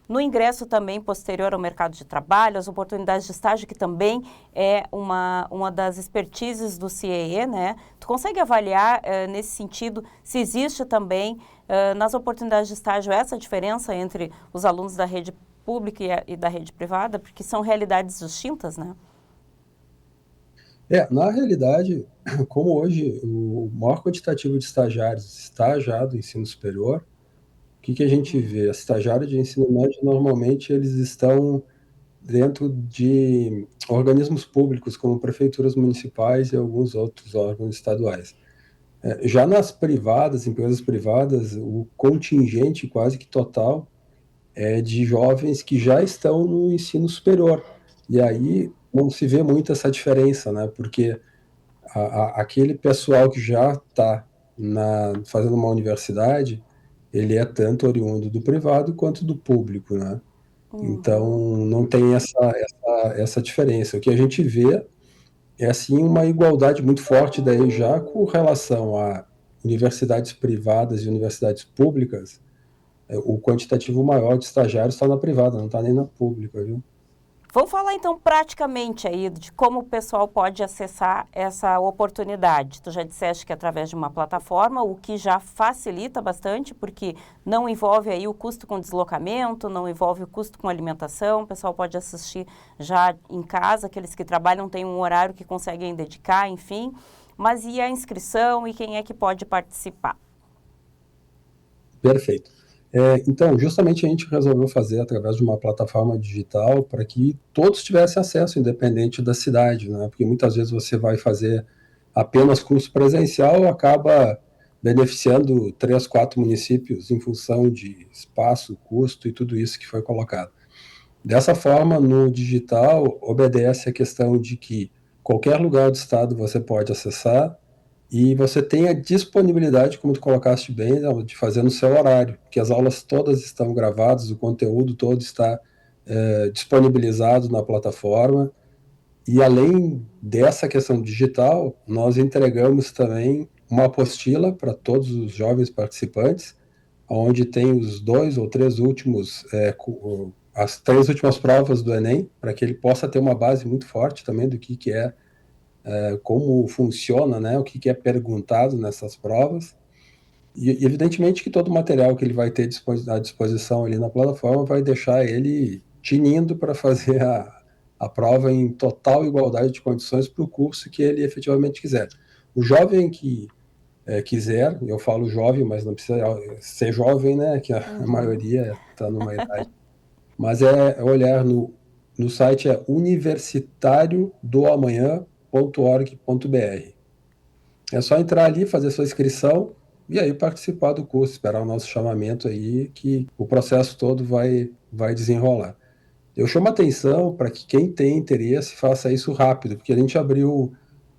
no ingresso também posterior ao mercado de trabalho, as oportunidades de estágio, que também é uma das expertises do CIEE, né? Tu consegue avaliar nesse sentido se existe também nas oportunidades de estágio essa diferença entre os alunos da rede pública e da rede privada, porque são realidades distintas, né? Na realidade, como hoje o maior quantitativo de estagiários está já do ensino superior, o que a gente vê? Estagiários de ensino médio, normalmente, eles estão dentro de organismos públicos, como prefeituras municipais e alguns outros órgãos estaduais. Já nas privadas, empresas privadas, o contingente quase que total é de jovens que já estão no ensino superior. E aí não se vê muito essa diferença, né? Porque aquele pessoal que já está fazendo uma universidade, ele é tanto oriundo do privado quanto do público, né? Então, não tem essa diferença. O que a gente vê é, assim, uma igualdade muito forte daí já com relação a universidades privadas e universidades públicas. O quantitativo maior de estagiários está na privada, não está nem na pública, viu? Vamos falar então praticamente aí de como o pessoal pode acessar essa oportunidade. Tu já disseste que é através de uma plataforma, o que já facilita bastante, porque não envolve aí o custo com deslocamento, não envolve o custo com alimentação, o pessoal pode assistir já em casa, aqueles que trabalham têm um horário que conseguem dedicar, enfim. Mas e a inscrição e quem é que pode participar? Perfeito. Então, justamente a gente resolveu fazer através de uma plataforma digital para que todos tivessem acesso, independente da cidade, né? Porque muitas vezes você vai fazer apenas curso presencial, acaba beneficiando 3, 4 municípios em função de espaço, custo e tudo isso que foi colocado. Dessa forma, no digital, obedece a questão de que qualquer lugar do estado você pode acessar, e você tem a disponibilidade, como tu colocaste bem, de fazer no seu horário, porque as aulas todas estão gravadas, o conteúdo todo está disponibilizado na plataforma, e além dessa questão digital, nós entregamos também uma apostila para todos os jovens participantes, onde tem os 2 ou 3 últimos, as 3 últimas provas do Enem, para que ele possa ter uma base muito forte também do que é como funciona, né, o que é perguntado nessas provas, e evidentemente que todo o material que ele vai ter à disposição ali na plataforma vai deixar ele tinindo para fazer a prova em total igualdade de condições para o curso que ele efetivamente quiser. O jovem que quiser, eu falo jovem, mas não precisa ser jovem, né, que a maioria está numa idade, mas olhar no site universitariodoamanhã.org.br. É só entrar ali, fazer sua inscrição e aí participar do curso, esperar o nosso chamamento aí, que o processo todo vai desenrolar. Eu chamo a atenção para que quem tem interesse faça isso rápido, porque a gente abriu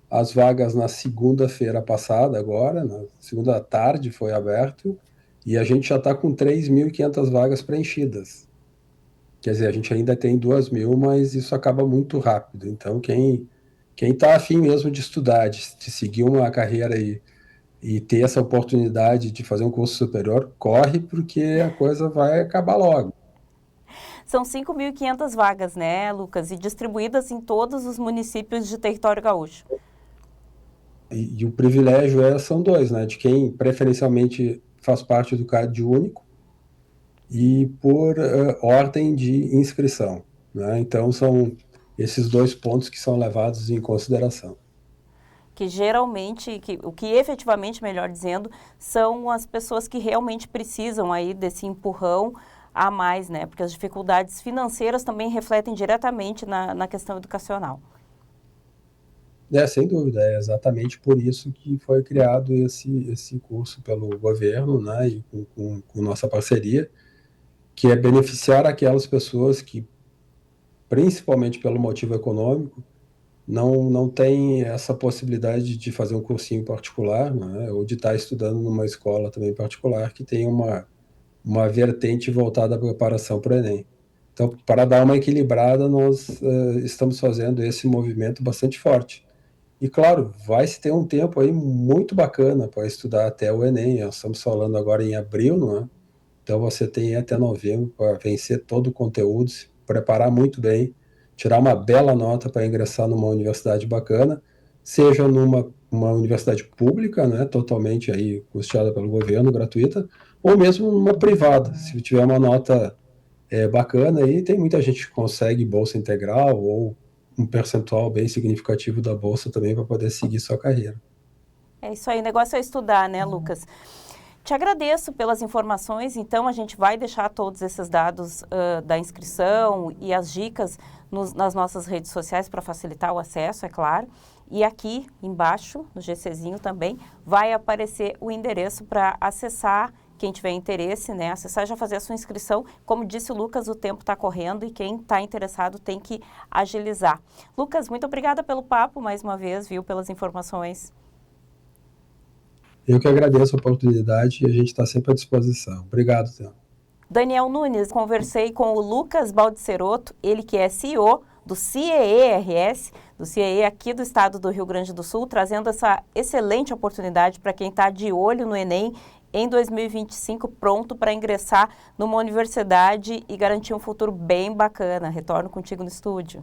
as vagas na segunda-feira passada, agora, na segunda tarde foi aberto, e a gente já está com 3.500 vagas preenchidas. Quer dizer, a gente ainda tem 2.000, mas isso acaba muito rápido. Então, quem está afim mesmo de estudar, de seguir uma carreira e ter essa oportunidade de fazer um curso superior, corre, porque a coisa vai acabar logo. São 5.500 vagas, né, Lucas? E distribuídas em todos os municípios de território gaúcho. E o privilégio são 2, né? De quem preferencialmente faz parte do CAD único e por ordem de inscrição, né? Então, são esses 2 pontos que são levados em consideração. Que geralmente, o que efetivamente, melhor dizendo, são as pessoas que realmente precisam aí desse empurrão a mais, né? Porque as dificuldades financeiras também refletem diretamente na questão educacional. Sem dúvida, é exatamente por isso que foi criado esse curso pelo governo, né, e com nossa parceria, que é beneficiar aquelas pessoas que, principalmente pelo motivo econômico, não tem essa possibilidade de fazer um cursinho particular, né, ou de estar estudando numa escola também particular que tem uma vertente voltada à preparação para o Enem. Então, para dar uma equilibrada, nós estamos fazendo esse movimento bastante forte. E, claro, vai se ter um tempo aí muito bacana para estudar até o Enem. Nós estamos falando agora em abril, não é? Então, você tem até novembro para vencer todo o conteúdo, se preparar muito bem, tirar uma bela nota para ingressar numa universidade bacana, seja numa universidade pública, né, totalmente aí custeada pelo governo, gratuita, ou mesmo numa privada. Se tiver uma nota bacana, aí tem muita gente que consegue bolsa integral ou um percentual bem significativo da bolsa também para poder seguir sua carreira. É isso aí, o negócio é estudar, né, Lucas? Te agradeço pelas informações, então a gente vai deixar todos esses dados da inscrição e as dicas nas nossas redes sociais para facilitar o acesso, é claro. E aqui embaixo, no GCzinho também, vai aparecer o endereço para acessar. Quem tiver interesse, né, acessar e já fazer a sua inscrição. Como disse o Lucas, o tempo está correndo e quem está interessado tem que agilizar. Lucas, muito obrigada pelo papo mais uma vez, viu, pelas informações. Eu que agradeço a oportunidade e a gente está sempre à disposição. Obrigado, Théo. Daniel Nunes, conversei com o Lucas Baldisserotto, ele que é CEO do CIEE-RS, do CIEE aqui do estado do Rio Grande do Sul, trazendo essa excelente oportunidade para quem está de olho no Enem em 2025, pronto para ingressar numa universidade e garantir um futuro bem bacana. Retorno contigo no estúdio.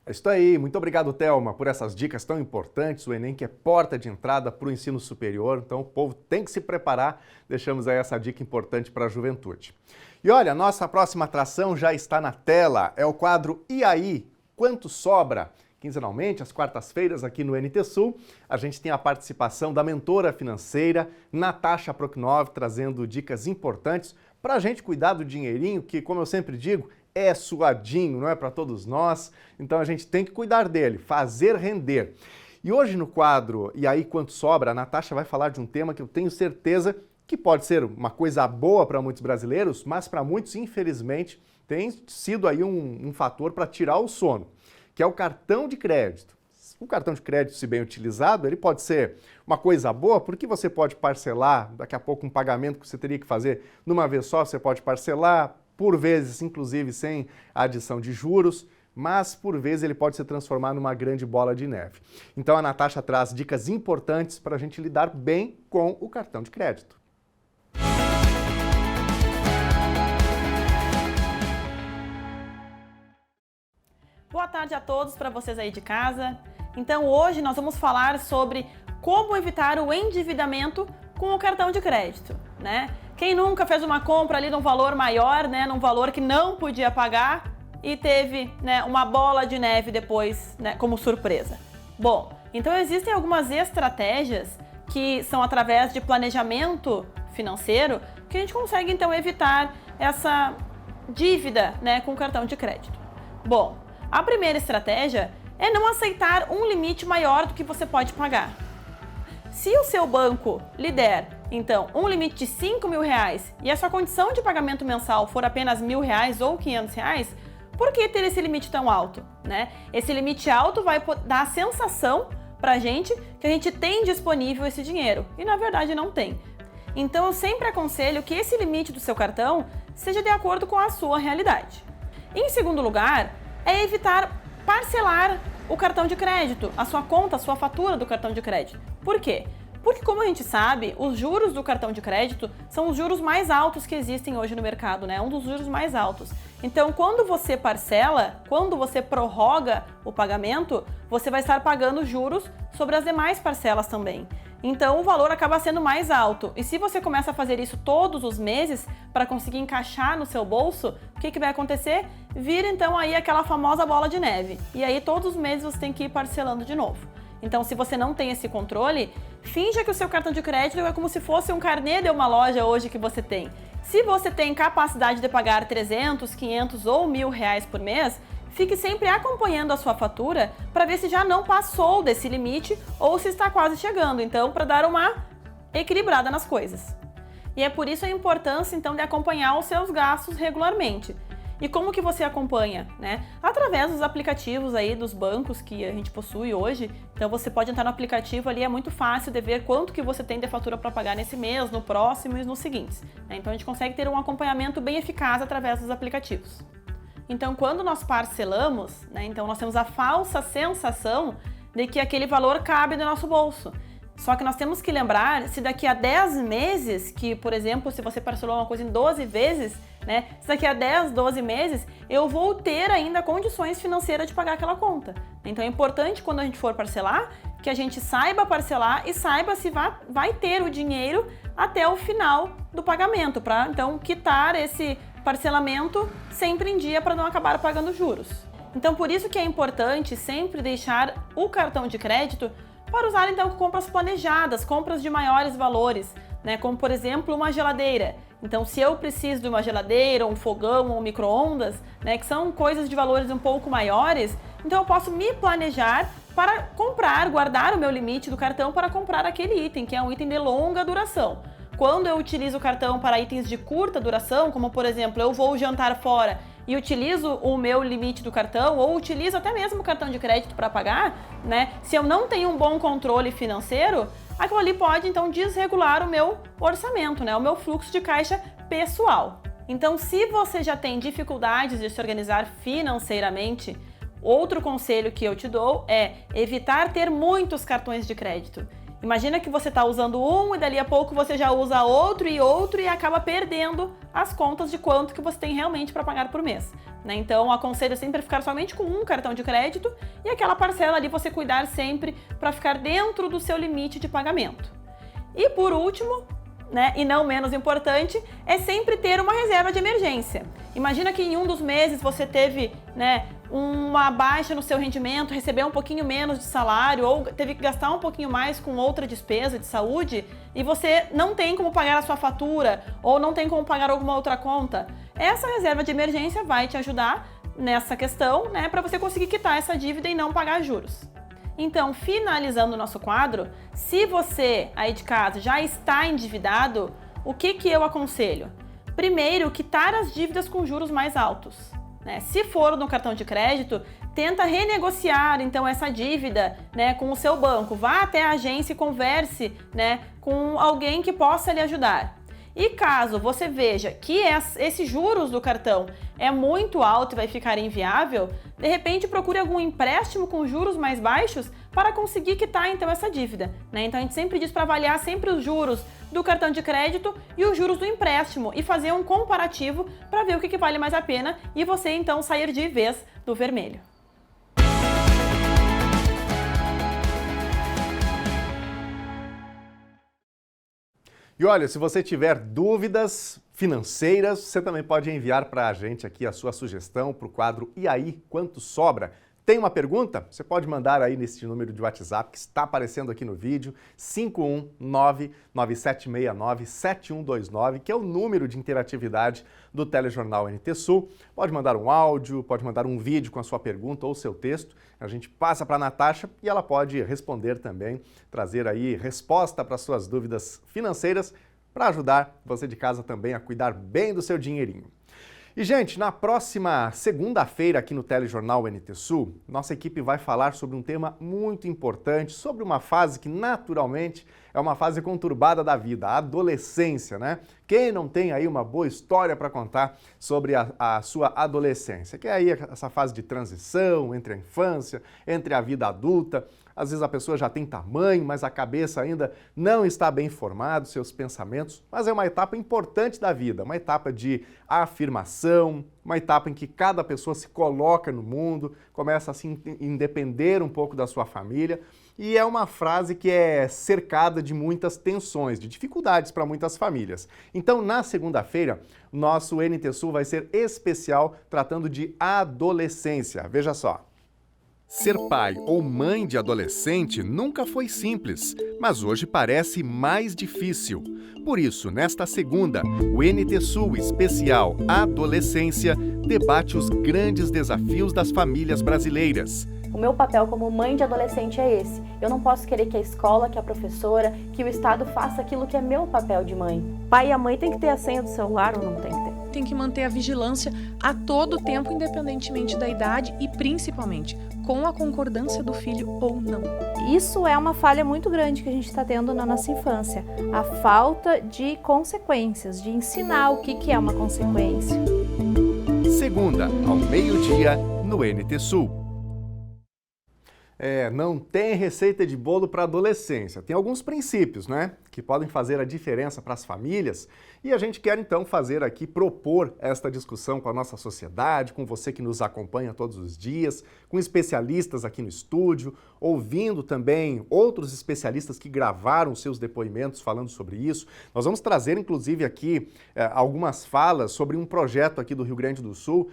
É isso aí. Muito obrigado, Thelma, por essas dicas tão importantes. O Enem que é porta de entrada para o ensino superior, então o povo tem que se preparar. Deixamos aí essa dica importante para a juventude. E olha, nossa próxima atração já está na tela. É o quadro E aí? Quanto sobra? Quinzenalmente, às quartas-feiras, aqui no NT Sul, a gente tem a participação da mentora financeira, Natasha Proknov, trazendo dicas importantes para a gente cuidar do dinheirinho, que, como eu sempre digo, é suadinho, não é para todos nós, então a gente tem que cuidar dele, fazer render. E hoje no quadro E aí, quanto sobra? A Natasha vai falar de um tema que eu tenho certeza que pode ser uma coisa boa para muitos brasileiros, mas para muitos, infelizmente, tem sido aí um fator para tirar o sono, que é o cartão de crédito. O cartão de crédito, se bem utilizado, ele pode ser uma coisa boa, porque você pode parcelar, daqui a pouco um pagamento que você teria que fazer numa vez só, você pode parcelar, por vezes, inclusive, sem adição de juros, mas por vezes ele pode se transformar numa grande bola de neve. Então a Natasha traz dicas importantes para a gente lidar bem com o cartão de crédito. Boa tarde a todos, para vocês aí de casa. Então hoje nós vamos falar sobre como evitar o endividamento com o cartão de crédito, né? Quem nunca fez uma compra ali num valor maior, né, num valor que não podia pagar e teve, né, uma bola de neve depois, né, como surpresa? Bom, então existem algumas estratégias que são através de planejamento financeiro que a gente consegue então evitar essa dívida, né, com o cartão de crédito. Bom, a primeira estratégia é não aceitar um limite maior do que você pode pagar. Se o seu banco lhe der, então, um limite de R$5.000 e a sua condição de pagamento mensal for apenas R$1.000 ou R$500, por que ter esse limite tão alto, né? Esse limite alto vai dar a sensação pra gente que a gente tem disponível esse dinheiro e na verdade não tem. Então eu sempre aconselho que esse limite do seu cartão seja de acordo com a sua realidade. Em segundo lugar, é evitar parcelar o cartão de crédito, a sua conta, a sua fatura do cartão de crédito. Por quê? Porque, como a gente sabe, os juros do cartão de crédito são os juros mais altos que existem hoje no mercado, né? Um dos juros mais altos. Então, quando você parcela, quando você prorroga o pagamento, você vai estar pagando juros sobre as demais parcelas também. Então, o valor acaba sendo mais alto. E se você começa a fazer isso todos os meses para conseguir encaixar no seu bolso, o que vai acontecer? Vira, então, aí aquela famosa bola de neve. E aí, todos os meses você tem que ir parcelando de novo. Então, se você não tem esse controle, finja que o seu cartão de crédito é como se fosse um carnê de uma loja hoje que você tem. Se você tem capacidade de pagar 300, 500 ou R$1.000 por mês, fique sempre acompanhando a sua fatura para ver se já não passou desse limite ou se está quase chegando, então para dar uma equilibrada nas coisas. E é por isso a importância então de acompanhar os seus gastos regularmente. E como que você acompanha, né? Através dos aplicativos aí dos bancos que a gente possui hoje. Então você pode entrar no aplicativo ali, é muito fácil de ver quanto que você tem de fatura para pagar nesse mês, no próximo e nos seguintes, né? Então a gente consegue ter um acompanhamento bem eficaz através dos aplicativos. Então quando nós parcelamos, né, então nós temos a falsa sensação de que aquele valor cabe no nosso bolso. Só que nós temos que lembrar, se daqui a 10 meses, que por exemplo, se você parcelou uma coisa em 12 vezes, né, se daqui a 10, 12 meses, eu vou ter ainda condições financeiras de pagar aquela conta. Então é importante quando a gente for parcelar, que a gente saiba parcelar e saiba se vai ter o dinheiro até o final do pagamento, para então quitar esse parcelamento sempre em dia para não acabar pagando juros. Então por isso que é importante sempre deixar o cartão de crédito para usar então compras planejadas, compras de maiores valores, né? Como por exemplo uma geladeira. Então se eu preciso de uma geladeira, um fogão ou um micro-ondas, né, que são coisas de valores um pouco maiores, então eu posso me planejar para comprar, guardar o meu limite do cartão para comprar aquele item, que é um item de longa duração. Quando eu utilizo o cartão para itens de curta duração, como por exemplo, eu vou jantar fora e utilizo o meu limite do cartão, ou utilizo até mesmo o cartão de crédito para pagar, né? Se eu não tenho um bom controle financeiro, aquilo ali pode então desregular o meu orçamento, né? O meu fluxo de caixa pessoal. Então, se você já tem dificuldades de se organizar financeiramente, outro conselho que eu te dou é evitar ter muitos cartões de crédito. Imagina que você está usando um e dali a pouco você já usa outro e acaba perdendo as contas de quanto que você tem realmente para pagar por mês, né? Então, aconselho sempre ficar somente com um cartão de crédito e aquela parcela ali você cuidar sempre para ficar dentro do seu limite de pagamento. E por último, né, e não menos importante, é sempre ter uma reserva de emergência. Imagina que em um dos meses você teve, né, uma baixa no seu rendimento, recebeu um pouquinho menos de salário ou teve que gastar um pouquinho mais com outra despesa de saúde e você não tem como pagar a sua fatura ou não tem como pagar alguma outra conta. Essa reserva de emergência vai te ajudar nessa questão, né, para você conseguir quitar essa dívida e não pagar juros. Então, finalizando o nosso quadro, se você aí de casa já está endividado, o que eu aconselho? Primeiro, quitar as dívidas com juros mais altos, né? Se for no cartão de crédito, tenta renegociar então essa dívida, né, com o seu banco. Vá até a agência e converse, né, com alguém que possa lhe ajudar. E caso você veja que esses juros do cartão é muito alto e vai ficar inviável, de repente procure algum empréstimo com juros mais baixos para conseguir quitar então essa dívida, né? Então a gente sempre diz para avaliar sempre os juros do cartão de crédito e os juros do empréstimo e fazer um comparativo para ver o que vale mais a pena e você então sair de vez do vermelho. E olha, se você tiver dúvidas financeiras, você também pode enviar para a gente aqui a sua sugestão para o quadro E aí, quanto sobra? Tem uma pergunta? Você pode mandar aí nesse número de WhatsApp que está aparecendo aqui no vídeo, 51997697129, que é o número de interatividade do Telejornal NT Sul. Pode mandar um áudio, pode mandar um vídeo com a sua pergunta ou seu texto. A gente passa para a Natasha e ela pode responder também, trazer aí resposta para suas dúvidas financeiras para ajudar você de casa também a cuidar bem do seu dinheirinho. E, gente, na próxima segunda-feira aqui no Telejornal NT Sul, nossa equipe vai falar sobre um tema muito importante, sobre uma fase que naturalmente é uma fase conturbada da vida, a adolescência, né? Quem não tem aí uma boa história para contar sobre a sua adolescência, que é aí essa fase de transição entre a infância, entre a vida adulta. Às vezes a pessoa já tem tamanho, mas a cabeça ainda não está bem formada, seus pensamentos, mas é uma etapa importante da vida, uma etapa de afirmação, uma etapa em que cada pessoa se coloca no mundo, começa a se independer um pouco da sua família, e é uma fase que é cercada de muitas tensões, de dificuldades para muitas famílias. Então, na segunda-feira, nosso NT Sul vai ser especial tratando de adolescência. Veja só. Ser pai ou mãe de adolescente nunca foi simples, mas hoje parece mais difícil. Por isso, nesta segunda, o NT Sul Especial Adolescência debate os grandes desafios das famílias brasileiras. O meu papel como mãe de adolescente é esse. Eu não posso querer que a escola, que a professora, que o Estado faça aquilo que é meu papel de mãe. Pai e a mãe têm que ter a senha do celular ou não tem que ter? Tem que manter a vigilância a todo tempo, independentemente da idade e principalmente com a concordância do filho ou não. Isso é uma falha muito grande que a gente está tendo na nossa infância. A falta de consequências, de ensinar o que é uma consequência. Segunda, ao meio-dia, no NT Sul. Não tem receita de bolo para adolescência. Tem alguns princípios, né, que podem fazer a diferença para as famílias. E a gente quer então fazer aqui, propor esta discussão com a nossa sociedade, com você que nos acompanha todos os dias, com especialistas aqui no estúdio, ouvindo também outros especialistas que gravaram seus depoimentos falando sobre isso. Nós vamos trazer inclusive aqui algumas falas sobre um projeto aqui do Rio Grande do Sul,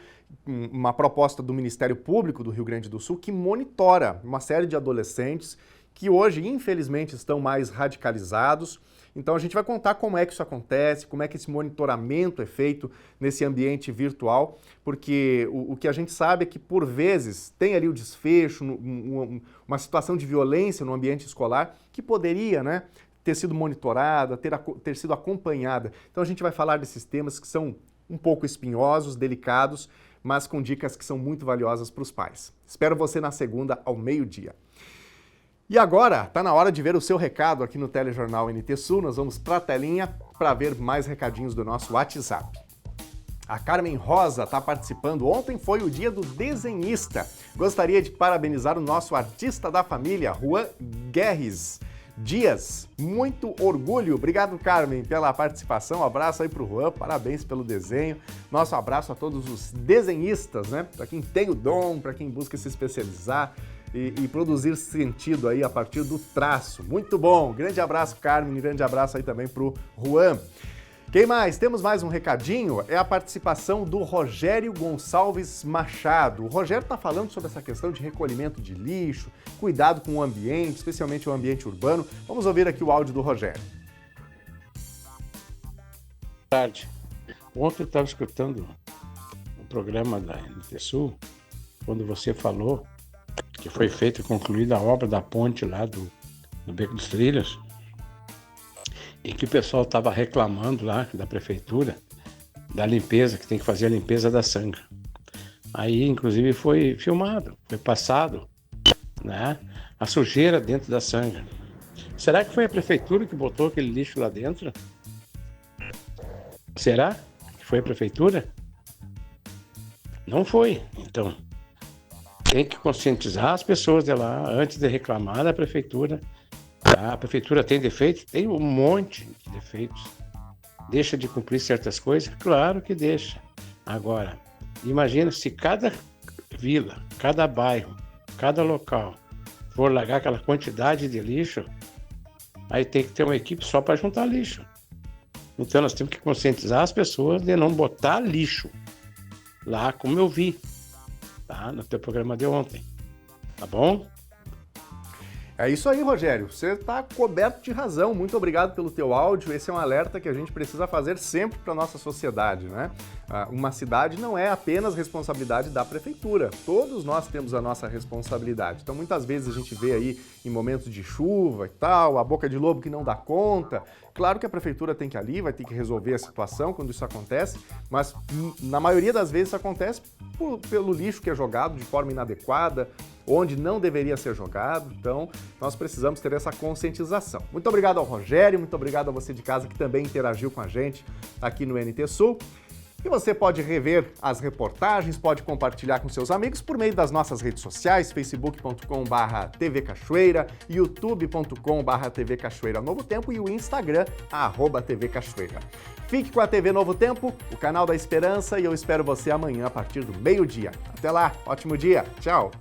uma proposta do Ministério Público do Rio Grande do Sul que monitora uma série de adolescentes que hoje, infelizmente, estão mais radicalizados. Então a gente vai contar como é que isso acontece, como é que esse monitoramento é feito nesse ambiente virtual, porque o que a gente sabe é que, por vezes, tem ali o desfecho, uma situação de violência no ambiente escolar que poderia, né, ter sido monitorada, ter sido acompanhada. Então a gente vai falar desses temas que são um pouco espinhosos, delicados, mas com dicas que são muito valiosas para os pais. Espero você na segunda, ao meio-dia. E agora, está na hora de ver o seu recado aqui no Telejornal NT Sul. Nós vamos para a telinha para ver mais recadinhos do nosso WhatsApp. A Carmen Rosa está participando. Ontem foi o dia do desenhista. Gostaria de parabenizar o nosso artista da família, Juan Guerres Dias. Muito orgulho. Obrigado, Carmen, pela participação. Um abraço aí para o Juan. Parabéns pelo desenho. Nosso abraço a todos os desenhistas, né? Para quem tem o dom, para quem busca se especializar e produzir sentido aí a partir do traço. Muito bom. Grande abraço, Carmen. Grande abraço aí também para o Juan. Quem mais? Temos mais um recadinho, é a participação do Rogério Gonçalves Machado. O Rogério está falando sobre essa questão de recolhimento de lixo, cuidado com o ambiente, especialmente o ambiente urbano. Vamos ouvir aqui o áudio do Rogério. Boa tarde. Ontem eu estava escutando o programa da NT Sul, quando você falou que foi feita e concluída a obra da ponte lá do Beco dos Trilhos, e que o pessoal estava reclamando lá da prefeitura da limpeza, que tem que fazer a limpeza da sanga. Aí, inclusive, foi filmado, foi passado, né, a sujeira dentro da sanga. Será que foi a prefeitura que botou aquele lixo lá dentro? Será que foi a prefeitura? Não foi. Então, tem que conscientizar as pessoas de lá antes de reclamar da prefeitura. A prefeitura tem defeitos? Tem um monte de defeitos. Deixa de cumprir certas coisas? Claro que deixa. Agora, imagina se cada vila, cada bairro, cada local for largar aquela quantidade de lixo, aí tem que ter uma equipe só para juntar lixo. Então nós temos que conscientizar as pessoas de não botar lixo lá, como eu vi, tá? No teu programa de ontem. Tá bom? É isso aí, Rogério. Você está coberto de razão. Muito obrigado pelo teu áudio. Esse é um alerta que a gente precisa fazer sempre para a nossa sociedade, né? Uma cidade não é apenas responsabilidade da prefeitura. Todos nós temos a nossa responsabilidade. Então, muitas vezes a gente vê aí em momentos de chuva e tal, a boca de lobo que não dá conta. Claro que a prefeitura tem que ir ali, vai ter que resolver a situação quando isso acontece, mas na maioria das vezes isso acontece pelo lixo que é jogado de forma inadequada, onde não deveria ser jogado. Então, nós precisamos ter essa conscientização. Muito obrigado ao Rogério, muito obrigado a você de casa que também interagiu com a gente aqui no NT Sul. E você pode rever as reportagens, pode compartilhar com seus amigos por meio das nossas redes sociais, facebook.com/TV Cachoeira, youtube.com/TV Cachoeira Novo Tempo e o Instagram, @TV Cachoeira. Fique com a TV Novo Tempo, o canal da esperança, e eu espero você amanhã a partir do meio-dia. Até lá, ótimo dia, tchau!